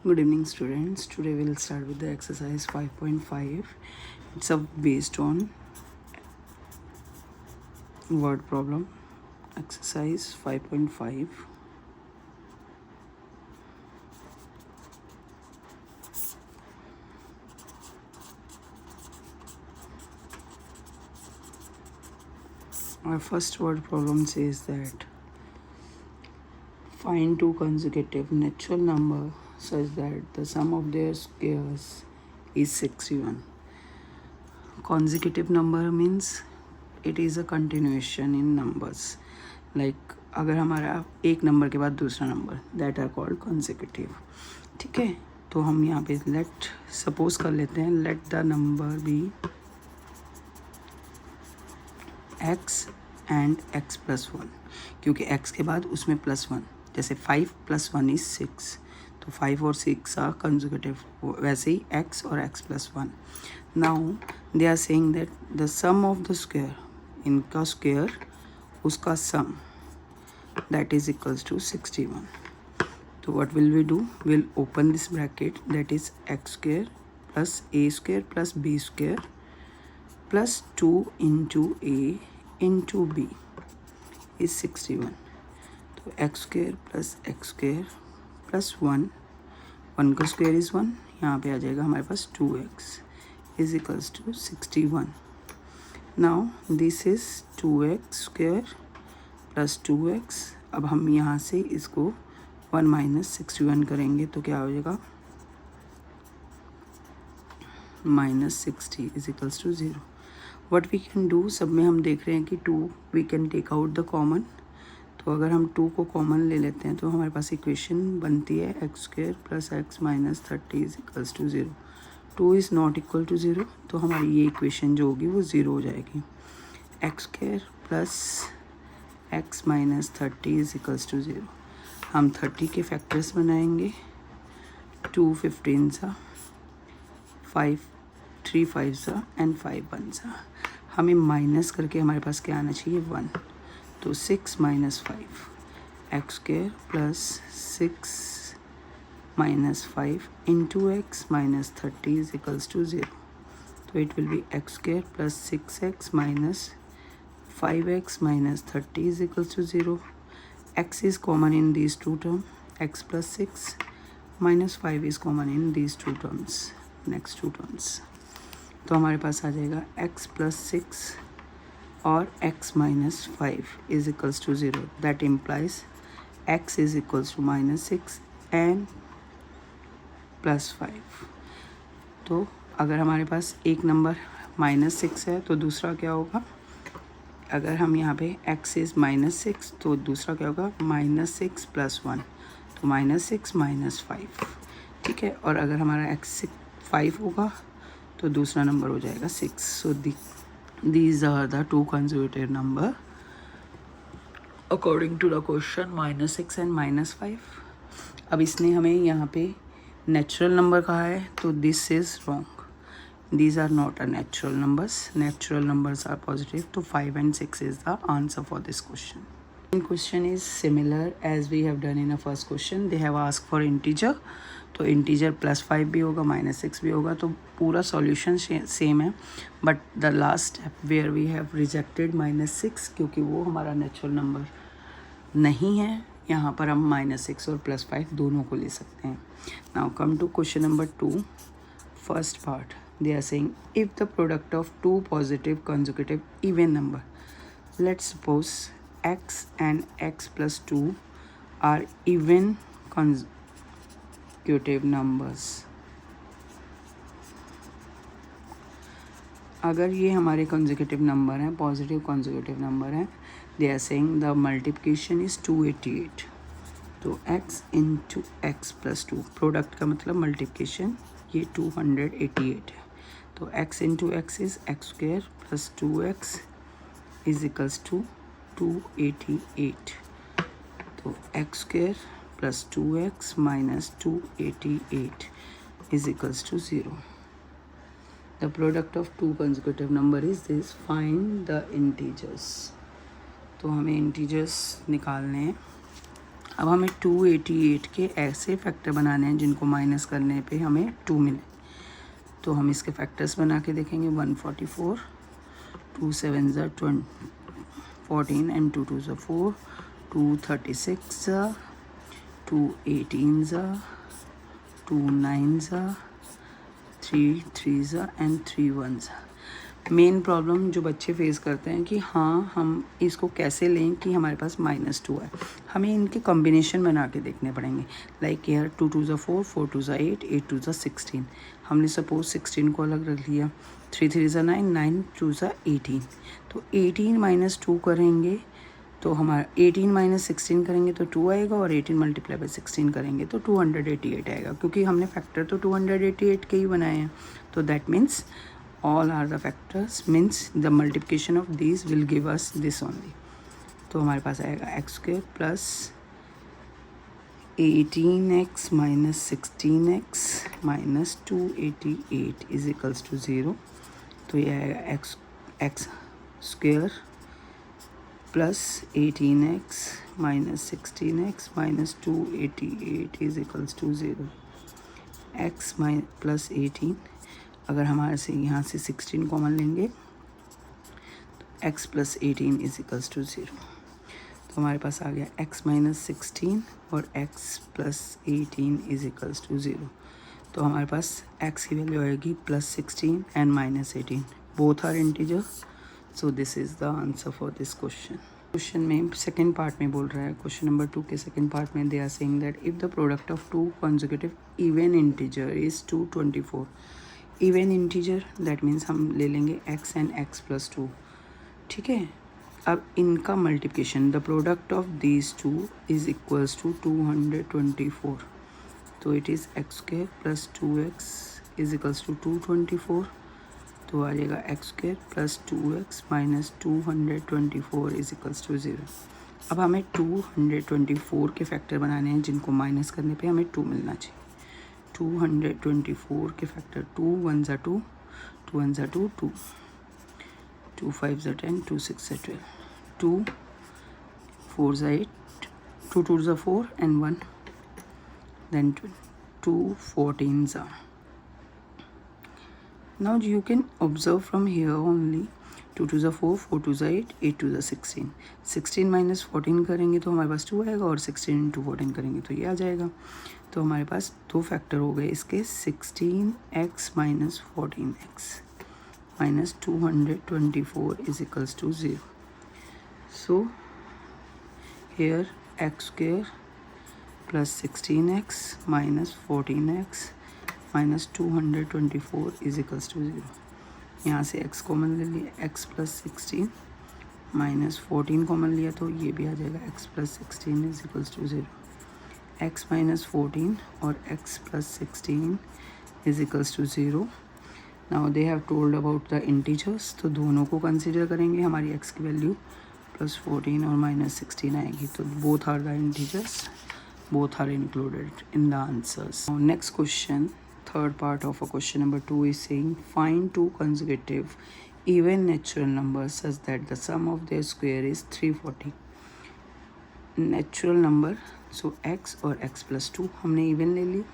Good evening, students. Today we'll start with the exercise 5.5. It's based on word problem. Exercise 5.5. Our first word problem says that find two consecutive natural numbers such that the sum of their squares is 61. Consecutive number means it is a continuation in numbers. Like अगर हमारा एक number के बाद दूसरा number, that are called consecutive. ठीक है, तो हम यहाँ पे लेट सपोज कर लेते हैं, let the number be x and x plus 1, क्योंकि x के बाद उसमें प्लस 1, जैसे 5 + 1 = 6, तो 5 और 6 आर कंसेक्यूटिव. वैसे ही x और x plus 1. Now they are saying that the sum of the square, इनका स्क्वायर उसका sum, that is equals to 61. So what will we do? We'll open this bracket, that is x square plus a square plus b square plus 2 into a into b is 61. तो x square plus x square plus 1, 1 का square is 1, यहाँ पे आ जाएगा हमारे पास 2x is equals to 61. Now this is 2x square plus 2x. अब हम यहाँ से इसको 1 - 61 करेंगे तो क्या हो जाएगा, -60 is equals to 0. What we can do, सब में हम देख रहे हैं कि 2 we can take out the common. तो अगर हम 2 को कॉमन ले लेते हैं तो हमारे पास इक्वेशन बनती है x² + x - 30 is equals to 0. 2 is not equal to 0, तो हमारी ये इक्वेशन जो होगी वो 0 हो जाएगी. x² + x - 30 is equals to 0. हम 30 के फैक्टर्स बनाएंगे. 2 15 सा, 5 3 5 सा एंड 5 1 सा. हमें माइनस करके हमारे पास क्या आना चाहिए, 1. तो 6 - 5 x² + 6 - 5 into x - 30 is equals to 0. तो it will be x² + 6x - 5x - 30 is equals to 0. x is common in these two terms, x + 6 - 5 is common in these two terms, next two terms. तो हमारे पास आ जाएगा x + 6 और x - 5 is equals to 0. That implies x is equals to -6 and +5. तो अगर हमारे पास एक नंबर -6 है तो दूसरा क्या होगा, अगर हम यहाँ पे x इज़ -6 तो दूसरा क्या होगा, -6 + 1, तो -6 - 5. ठीक है, और अगर हमारा x 5 होगा तो दूसरा नंबर हो जाएगा 6. So these are the two consecutive number according to the question, -6 and -5. अब इसने हमें यहाँ पे नेचुरल नंबर कहा है, तो this is wrong. These are not a natural numbers. Natural numbers are positive. So 5 and 6 is the answer for this question. Second question is similar as we have done in the first question. They have asked for integer. तो integer +5 भी होगा, -6 भी होगा, तो पूरा solution same है. But the last step where we have rejected -6, क्योंकि वो हमारा natural number नहीं है, यहाँ पर हम -6 और +5 दोनों को ले सकते हैं. Now come to question number 2, first part. They are saying if the product of two positive consecutive even number, let's suppose x and x + 2 are even consecutive numbers. अगर ये हमारे consecutive number हैं, positive consecutive number हैं, they are saying the multiplication is 288. तो x into x + 2, product का मतलब multiplication, ये 288 है. तो x into x is x² + 2x is equals to 288. तो x² + 2x - 288 is equals to 0. The product of two consecutive number is this. Find the integers. तो हमें integers निकालने हैं. अब हमें 288 के ऐसे फैक्टर बनाने हैं जिनको माइनस करने पे हमें 2 मिले। तो हम इसके फैक्टर्स बना के देखेंगे। 144, 2 7 ज़ा 14 एंड 2 2 ज़ा 4, 2 36 ज़ा, 2 18 ज़ा, 2 9 ज़ा, 3 3 ज़ा एंड 3 1 ज़ा। मेन प्रॉब्लम जो बच्चे फेस करते हैं कि हाँ हम इसको कैसे लें कि हमारे पास -2 है। हमें इनके कॉम्बिनेशन बना के देखने पड़ेंगे। लाइक यार 2 2 ज़ा 4, 4 2 ज़ा 8, 8 2 ज़ा 16। हमने सपोज 16 को अलग रख लिया। 3 3 ज़ा 9, 9 2 ज़ा 18। तो 18 - 2 करेंगे तो हमारा 18 - 16 करेंगे तो 2 आएगा, और 18 × 16 करेंगे तो 288 आएगा, क्योंकि हमने फैक्टर तो 288 के ही बनाए हैं। तो that means all are the factors, means the multiplication of these will give us this only. तो हमारे पास आएगा x² plus 18x - 16x minus 288 is equals to 0। तो ये आएगा x² plus 18x - 16x minus 288 is equals to 0। x plus 18, अगर हमारे से यहाँ से 16 कॉमन लेंगे तो x plus 18 is equals to 0। तो हमारे पास आ गया x - 16 और x plus 18 is equals to 0। तो हमारे पास x की वैल्यू आएगी +16 and -18, both are integer. So this is the answer for this question. Question में सेकेंड पार्ट में बोल रहा है, क्वेश्चन नंबर 2 के सेकेंड पार्ट में they are saying that if the product of 2 consecutive even integer is 224। Even integer that means हम ले लेंगे x एंड x प्लस 2, ठीक है। अब इनका multiplication, the product of these 2 is equals to 224। तो it is x² plus 2x is equals to 224। तो आ जाएगा x² plus 2x minus 224 is equals to 0। अब हमें 224 के फैक्टर बनाने हैं जिनको माइनस करने पे हमें 2 मिलना चाहिए। 224 के फैक्टर 2 1 ज़ा 2, 2 1 ज़ा 2, 2 2 5 ज़ा 10, 2 6 ज़ा 12, 2 4 ज़ा 8, 2 2 ज़ा 4 एंड 1, then 2 14 ज़ा। Now you can observe from here only 2 2 ज़ा 4, 4 2 ज़ा 8, 8 2 ज़ा 16। 16 माइनस 14 करेंगे तो हमारे पास 2 आएगा, और 16 × 14 करेंगे तो ये आ जाएगा। तो हमारे पास 2 फैक्टर हो गए इसके, 16x minus 14x minus 224 is equals to 0। So here x² plus 16x minus 14x minus 224 is equals to 0। यहाँ से x कॉमन ले लिया, x प्लस 16 माइनस 14 कॉमन लिया तो ये भी आ जाएगा, x plus 16 is equals to 0। x minus 14 और x plus 16 is equals to 0। Now they have told about the integers, तो दोनों को कंसिडर करेंगे। हमारी x की वैल्यू +14 और -16 आएगी, तो both are the integers, both are included in the answers. Now, next question, third part of a question number 2 is saying find 2 consecutive even natural numbers such that the sum of their square is 340. Natural number, so x और x plus 2 हमने even ले ली।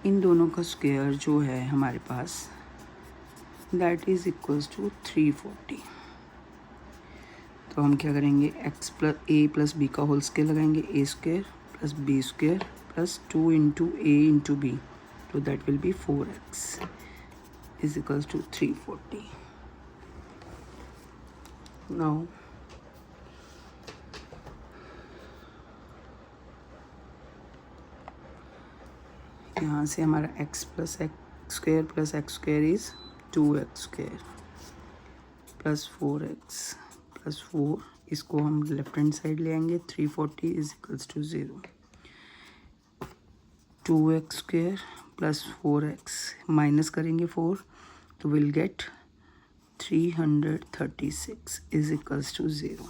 इन दोनों का square जो है हमारे पास that is equals to 340। तो हम क्या करेंगे, x plus a plus b का होल स्क्वायर लगाएंगे, a² plus b² plus 2 × a × b, तो that will be 4x is equals to 340। Now यहाँ से हमारा x plus x² plus x² is 2x² plus 4x plus 4, इसको हम left hand side ले आएंगे, 340 is equals to 0। 2x² plus 4x minus करेंगे 4, तो will get 336 is equals to 0।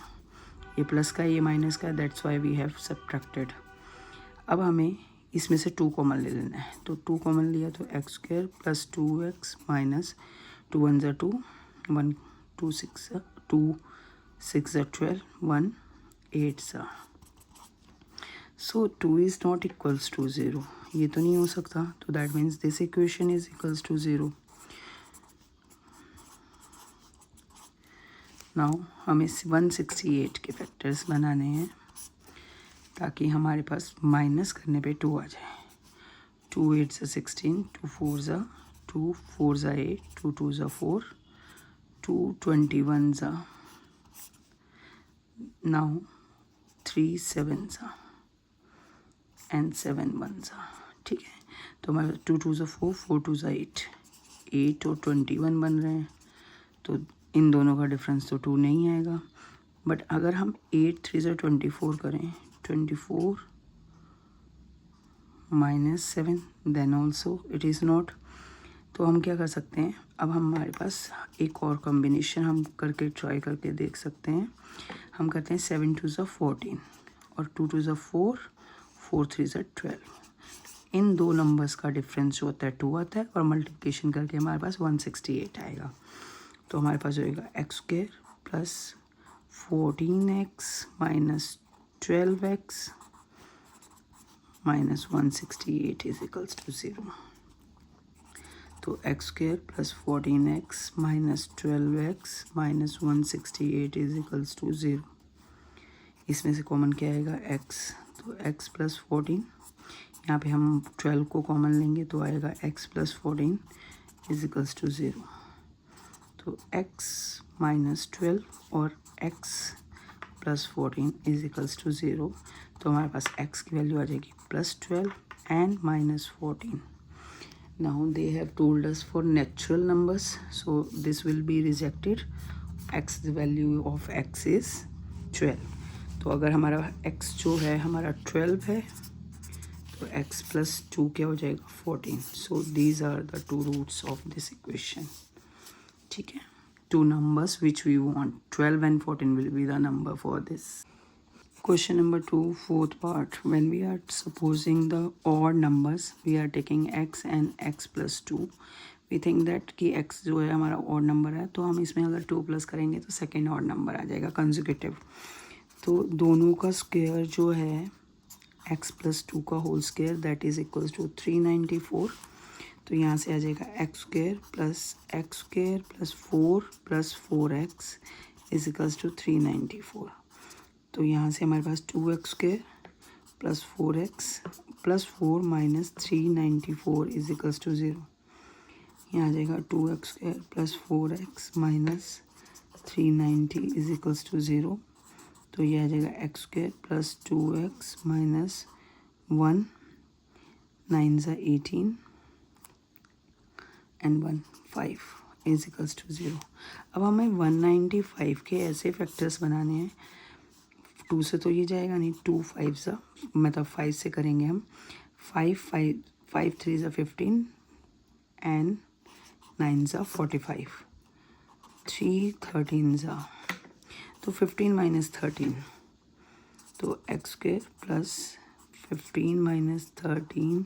ये प्लस का ये माइनस का, that's why we have subtracted. अब हमें इसमें से 2 कॉमन ले लेना है, तो 2 कॉमन लिया तो x² प्लस 2x माइनस 2 1 ज़ा 2, 1 2 6 2 6 ज़ा 12, 1 8 ज़ा। So 2 is not equals to 0, ये तो नहीं हो सकता, तो that means this equation is equals to 0. Now हमें 168 के फैक्टर्स बनाने हैं ताकि हमारे पास माइनस करने पे 2 आ जाए. 2 8 ज़ा 16, 2 4 ज़ा 2, 4 ज़ा 8, 2 2 ज़ा 4, 2 21 ज़ा, नाउ 3 7 ज़ा एंड 7 1 ज़ा. ठीक है, तो हमारे 2 2 ज़ा 4, 4 2 ज़ा 8, 8 और 21 बन रहे हैं, तो इन दोनों का डिफरेंस तो 2 नहीं आएगा. बट अगर हम 8 3 ज़ा 24 करें, 24 minus 7, then also it is not. तो हम क्या कर सकते हैं, अब हमारे पास एक और कॉम्बिनेशन हम करके ट्राई करके देख सकते हैं. हम करते हैं 7 2 ज़ा 14 और 2 2 ज़ा 4, 4 3 ज़ा 12. इन दो नंबर्स का डिफरेंस जो होता है 2 आता है और मल्टीप्लिकेशन करके हमारे पास 168 आएगा. तो हमारे पास होएगा x square plus 14x minus 12x minus 168 is equals to 0. तो x square plus 14x minus 12x minus 168 is equals to 0. इसमें से कॉमन क्या आएगा, x. तो x प्लस 14, यहाँ पे हम 12 को कॉमन लेंगे तो आएगा x plus 14 is equals to 0. तो x माइनस 12 और x plus 14 is equals to 0. तो हमारे पास x की वैल्यू आ जाएगी plus 12 and minus 14. Now they have told us for natural numbers, so this will be rejected. x value of x is 12. तो अगर हमारा x जो है हमारा 12 है तो x प्लस 2 क्या हो जाएगा 14. So these are the two roots of this equation. ठीक है, two numbers which we want, 12 and 14 will be the number for this. Question number 2, fourth part. When we are supposing the odd numbers, we are taking x and x plus 2. We think that कि x जो है हमारा odd number है, तो हम इसमें अगर 2 plus करेंगे तो सेकेंड odd number आ जाएगा consecutive. तो दोनों का स्क्वायर जो है x प्लस 2 का whole square that is equals to 394. तो यहाँ से आ जाएगा x square plus 4 plus 4x is equals to 394. तो यहाँ से हमारे पास 2x square plus 4x plus 4 minus 394 is equals to 0. यहाँ आ जाएगा 2x square plus 4x minus 390 is equals to 0. तो ये आ जाएगा x square plus 2x minus 1, 9 ज़ा 18 एंड 1 5 इज इक्वल्स टू 0. अब हमें 195 के ऐसे फैक्टर्स बनाने हैं. 2 से तो ये जाएगा नहीं, 2 5 ज़ा मतलब 5 से करेंगे हम. 5 3 ज़ा 15 एंड 9 ज़ा 45, 3 13 ज़ा, तो 15 माइनस 13, तो x square plus 15 minus 13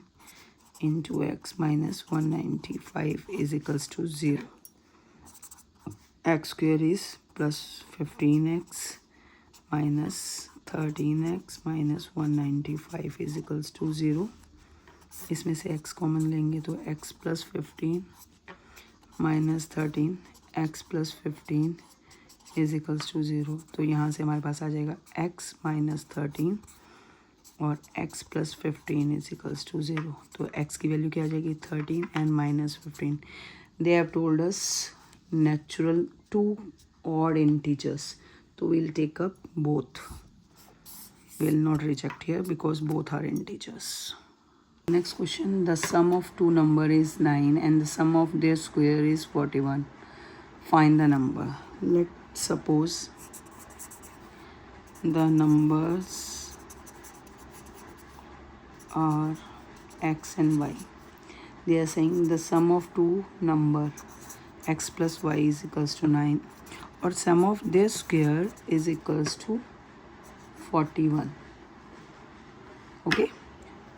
into x minus 195 is equals to 0. X square is plus 15x minus 13x minus 195 is equals to 0. इसमें से x कॉमन लेंगे तो x plus 15 minus 13 x plus 15 is equals to 0. तो यहाँ से हमारे पास आ जाएगा x minus 13 और x plus 15 is equals to 0. तो x की वैल्यू क्या आ जाएगी 13 and minus 15. They have told us natural two odd integers, तो will take up both, will not reject here because both are integers. Next question, the sum of two number is 9 and the sum of their square is 41. Find the number. Let suppose the numbers are x and y. They are saying the sum of two number x plus y is equals to 9 or sum of their square is equals to 41. Okay,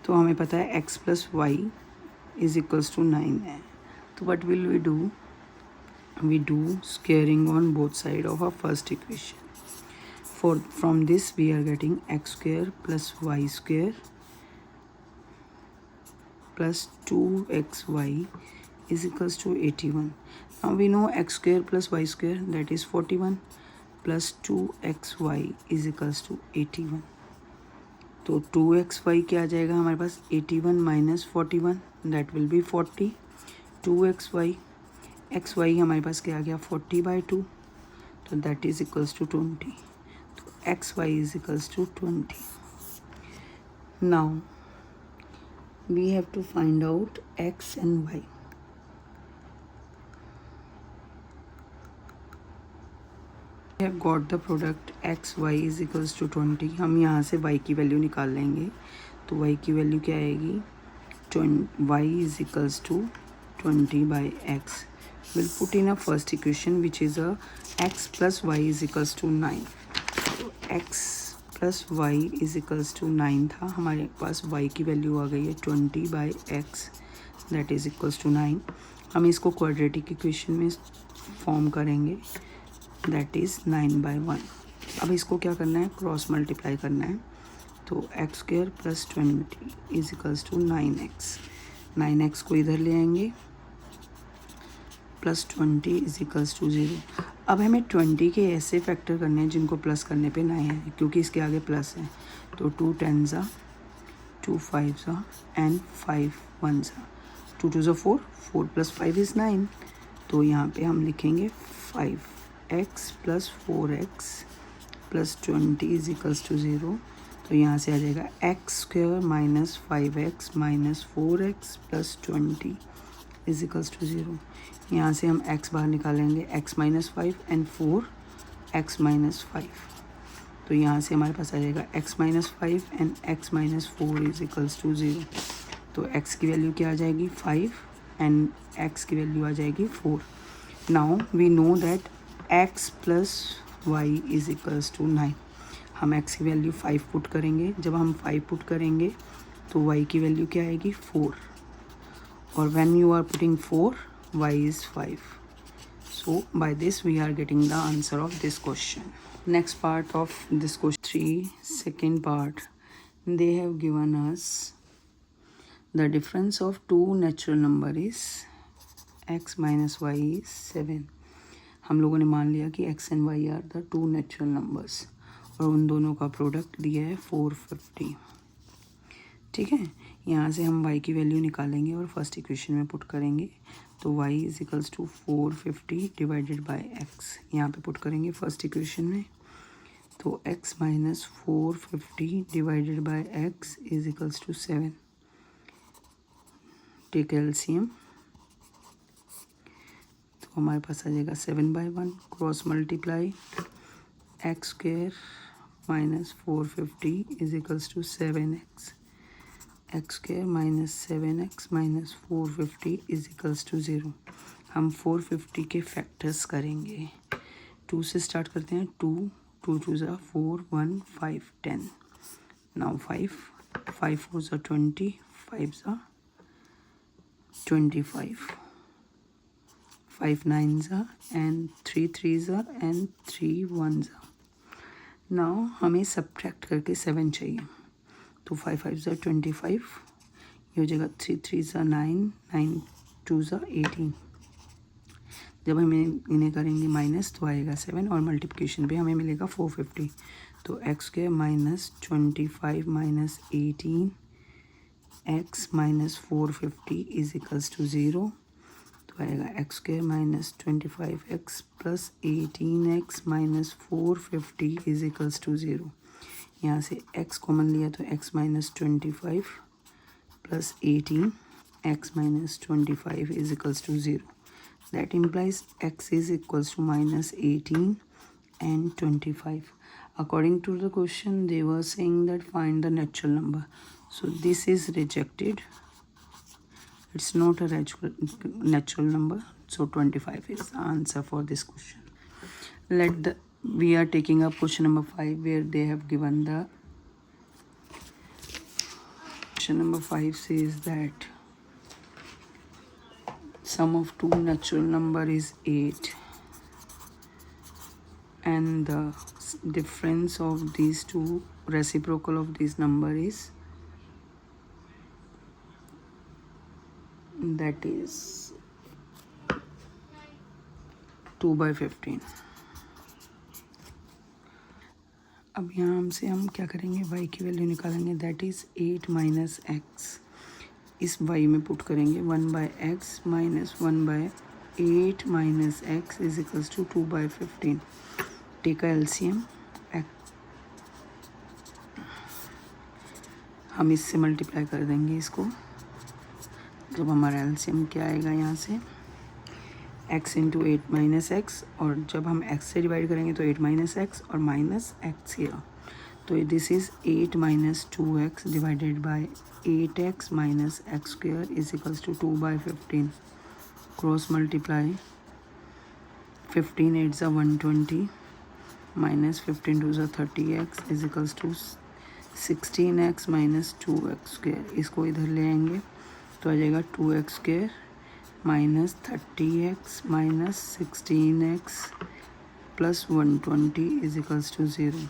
तो हमें पता है x plus y is equals to 9 है. तो what will we do? We do squaring on both side of our first equation. from this we are getting x square plus y square plus 2xy is equals to 81. Now we know x square plus y square, that is 41, plus 2xy is equals to 81. तो 2xy क्या आ जाएगा हमारे पास, 81 minus 41, that will B 40. 2xy, xy हमारे पास क्या आ गया, 40/2, तो that is equals to 20. तो xy is equals to 20. Now we have to find out x and y. We have got the product x y is equals to 20. हम यहाँ से y की value निकाल लेंगे. तो y की वैल्यू क्या आएगी, y is equals to 20 by x. We'll put in a first equation which is a x plus y is equals to 9. तो x plus y is equals to 9 था, हमारे पास y की वैल्यू आ गई है 20 by x, that is equals to 9. हम इसको quadratic equation में form करेंगे, दैट इज़ 9/1. अब इसको क्या करना है, क्रॉस मल्टीप्लाई करना है. तो x square plus 20 is equals to 9x. 9x को इधर ले आएंगे, प्लस 20 इज इक्वल्स टू 0. अब हमें 20 के ऐसे फैक्टर करने हैं जिनको प्लस करने पे ना है, क्योंकि इसके आगे प्लस है. तो 2 10s, 2 5s and 5 1s. 2 2s 4, 4 plus 5 is 9. तो यहाँ पे हम लिखेंगे 5x plus 4x plus 20 is equals to 0. तो यहाँ से आ जाएगा x square minus 5x minus 4x plus 20 is equals to 0. यहाँ से हम x बाहर निकालेंगे, x minus 5 and 4 x minus 5. तो यहाँ से हमारे पास आ जाएगा x minus 5 and x minus 4 is equals to 0. तो x की वैल्यू क्या आ जाएगी, 5 एंड x की वैल्यू आ जाएगी 4. Now we know that x प्लस वाई इज इक्वल्स टू 9. हम x की वैल्यू 5 पुट करेंगे. जब हम 5 पुट करेंगे तो y की वैल्यू क्या आएगी, 4. और when you are putting 4, y is 5. So by this we are getting the answer of this question. Next part of this question 3, second part, they have given us the difference of two natural number is x minus y is 7. हम लोगों ने मान लिया कि x and y are the two natural numbers और उन दोनों का प्रोडक्ट दिया है 450. ठीक है, यहाँ से हम y की वैल्यू निकालेंगे और फर्स्ट इक्वेशन में पुट करेंगे. तो y इज इक्वल्स टू 450 डिवाइडेड बाय x. यहाँ पे पुट करेंगे फर्स्ट इक्वेशन में. तो x minus 450 divided by x is equals to 7. Take LCM. तो हमारे पास आ जाएगा 7/1. Cross multiply, x square minus 450 is equals to 7x. X square minus 7x minus 450 is equals to 0. हम 450 के फैक्टर्स करेंगे. 2 से स्टार्ट करते हैं. 2 2 2 ज़ा 4 1 5 10. नाउ 5 5 4 ज़ा 20, 5 ज़ा 25, 5 9 ज़ा एंड 3 3 ज़ा एंड 3 1 ज़ा. नाउ हमें सब्ट्रैक्ट करके 7 चाहिए. तो 5 5 ज़ा 25, ये हो जाएगा 3 3 ज़ा 9 9 2 ज़ा 18. जब हम इन्हें करेंगे माइनस तो आएगा 7 और मल्टीप्लिकेशन पे हमें मिलेगा 450. तो x square minus 25 minus 18 x minus 450 is equals to 0. तो आएगा x square minus 25x plus 18x minus 450 is equals to 0. यहाँ से x कॉमन लिया तो x minus 25 plus 18 x minus 25 is equals to 0. That implies x is equals to minus 18 and 25. According to the question they were saying that find the natural number. So this is rejected. It's not a natural number. So 25 is the answer for this question. We are taking up question number 5 where they have given the question number 5 says that sum of two natural number is 8. and the difference of these two, reciprocal of this number is, that is 2/15. अब यहाँ से हम क्या करेंगे, y की value निकालेंगे, that is 8 minus x, इस y में पुट करेंगे 1/x minus 1/8 minus x is equals to 2/15. Take का एलसीएम, हम इससे मल्टीप्लाई कर देंगे इसको. जब हमारा एलसीएम क्या आएगा यहाँ से, x इंटू 8 माइनस एक्स, और जब हम x से डिवाइड करेंगे तो 8 माइनस एक्स और माइनस एक्स किया, तो this is 8 minus 2x divided by 8x minus x square is equals to 2/15. Cross multiply, 15 8 ज़ा 120 माइनस 15 2 ज़ा 30x is equals to 16x minus 2x square. इसको इधर ले आएंगे तो आ जाएगा 2x square minus 30x minus 16x plus 120 is equals to 0.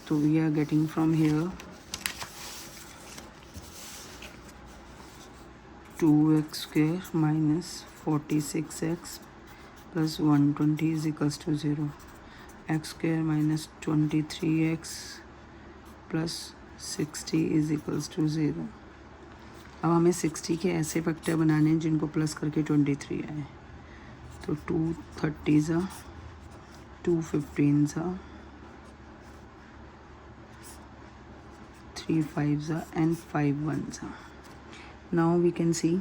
तो we are getting from here 2x square minus 46x plus 120 is equals to 0. x square minus 23x plus 60 is equals to 0. अब हमें 60 के ऐसे factor बनाने हैं जिनको plus करके 23 आए. तो 2 30 ज़ा, 2 15 ज़ा, 3 5 ज़ा एंड 5 1 ज़ा. नाउ वी कैन सी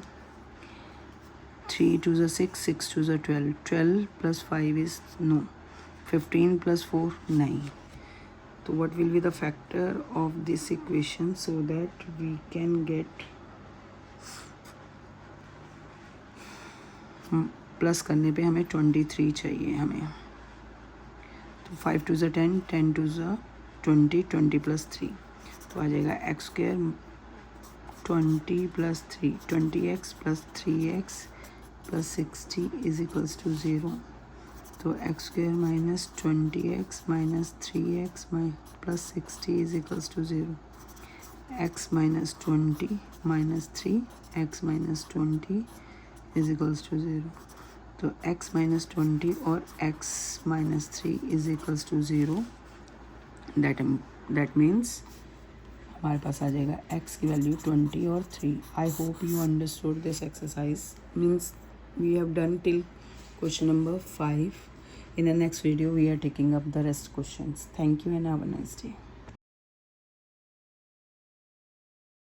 3 2 ज़ा 6, 6 2 ज़ा 12, 12 प्लस 5 इज नो, 15 प्लस 4 9. तो what will be the factor of this equation so that we can get, plus करने पे हमें 23 चाहिए हमें. तो 5 2 ज़ा 10, 10 2 ज़ा 20, 20 प्लस 3, तो आ जाएगा x square 20 plus 3, 20x plus 3x plus 60 is equals to 0. तो x square minus 20x minus 3x plus 60 is equals to 0. x minus 20 minus 3, x minus 20 is equals to 0. तो x माइनस 20 और x minus 3 is equals to 0. That means हमारे पास आ जाएगा x की value 20 और 3. I hope you understood this exercise. Means we have done till question number 5. In the next video we are taking up the rest questions. Thank you and have a nice day.